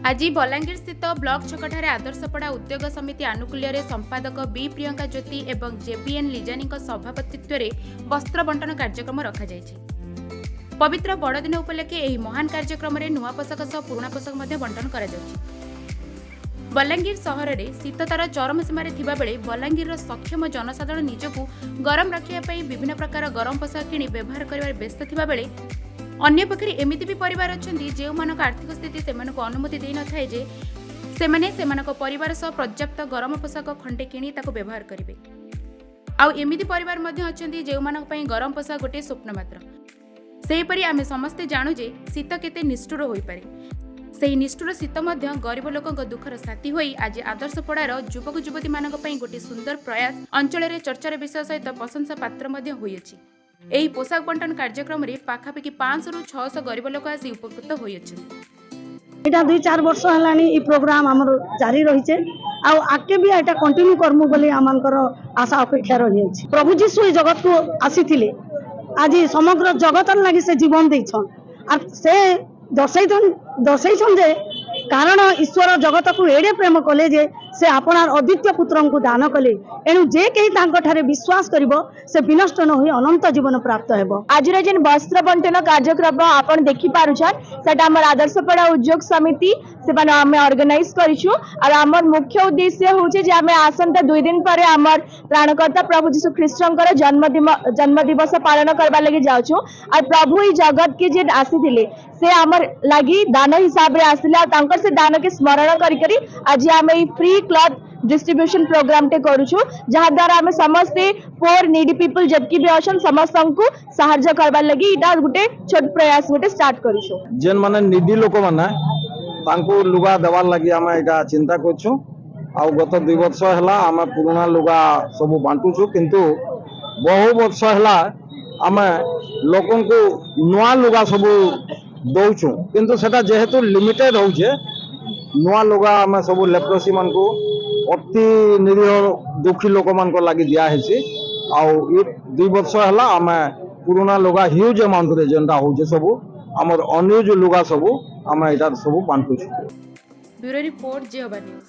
आज बलांगीर स्थित ब्लॉक छकठारे आदर्शपड़ा उद्योग समिति आनुकूल्य संपादक बी प्रियंका ज्योति एवं जेबीएन लिजानी सभापतित्व में वस्त्र बंटन कार्यक्रम रखा पवित्र बड़दिन उपलक्षे यह महान कार्यक्रम में नुआ पोषाक सह पुराणा पोषाक बंटन कर बलांगीर सहर में शीततार चरम सीमार बेले बलांगीर सक्षम जनसाधारण निजकू गरम रखापी विभिन्न प्रकार गरम पोषाक किणी व्यवहार कर व्यस्त थिबा बेले अन्य पक्षरे एमिति भी परिवार अच्छी जो मान आर्थिक स्थिति से अनुमति दे न थाए जे सेमाने परिवार सह पर्याप्त गरम पोषाक खंडे किणी ताको व्यवहार करेंगे। आउ एमिति परिवार मध्य अच्छी जो मान गरम पोषाक गोटे स्वप्न मात्र। सेहीपरि आमे समस्ते जाणु जे शीत केते निष्ठुर होई पारे। सेही निष्ठुर शीत मध्य गरीब लोकंक दुखर साथी होई आज आदर्शपड़ार युवक युवती मानक पई गोटे सुंदर प्रयास अंचल में चर्चार विषय सहित प्रशंसा पात्र मध्य होइछि। एही पोशाक बंटन कार्यक्रम रे पाखापाखि 500 ରୁ 600 गरीब लोक आसी उपकृत होइछि। एटा 2-4 वर्ष हलानी ई प्रोग्राम हमर जारी रहिছে आ आके भी एटा कंटिन्यू करमु बोली आमानकर आशा अपेक्षा रहि अछि। प्रभु जीशु ई जगत को आसीथिले आज समग्र जगतर लागि से जीवन दैछन आ से दर्शैछन जे कारण ईश्वर जगत को एडे प्रेम कले जे से आपनार अद्वितीय पुत्र को दान कले एणु जे कहीं तांकठारे विश्वास करिवो से विनष्ट न होई अनंत जीवन प्राप्त हेबो। आज जेन वस्त्र बंटन कार्यक्रम आपण देखि पारुछन सेटा हमर आदर्शपड़ा उद्योग समिति से आम ऑर्गेनाइज करिछु और हमर मुख्य उद्देश्य होचे जे आमे आसंता 2 दिन पर हमर प्राणकर्ता प्रभु यीशु ख्रीष्टंकर जन्म दिवस पालन करबा लागि जाउछु और प्रभु ई जगत के जे आसीथिले से हमर लागि दान हिसाब रे आसिला तांकर से दान के स्मरण करी आज आमे ई फ्री क्लॉथ डिस्ट्रीब्यूशन प्रोग्राम टे करूछु जहाँ द्वारा आमे समस्ते पोर नीडी पीपल जबकि भी अछन समस्त को सहायता करबा लागि इटा गुटे छोट प्रयास गुटे स्टार्ट करूछु। जेन माने नीडी लोक माने तांको लुगा देवार लागि आमे इटा चिंता करछु आ गत 2 वर्ष हला आमे पुराना लुगा सब बांटुछु किंतु बहु वर्ष हला आमे लोकन को नुआ लुगा सब दउछु किंतु सेटा जेहेतु लिमिटेड होउछे नुआ लुगा आमे सब लेप्रोसी मान को अति निरीह दुखी लोक मान को लागि दिया हेछि आ 2 वर्ष हला आमे पुराना लुगा ह्यूज अमाउंट रे जेंटा होउछे सब हमर अनयूज लुगा सब आमे इटा सब बांटुछु। ब्यूरो रिपोर्ट जेहोवा न्यूज।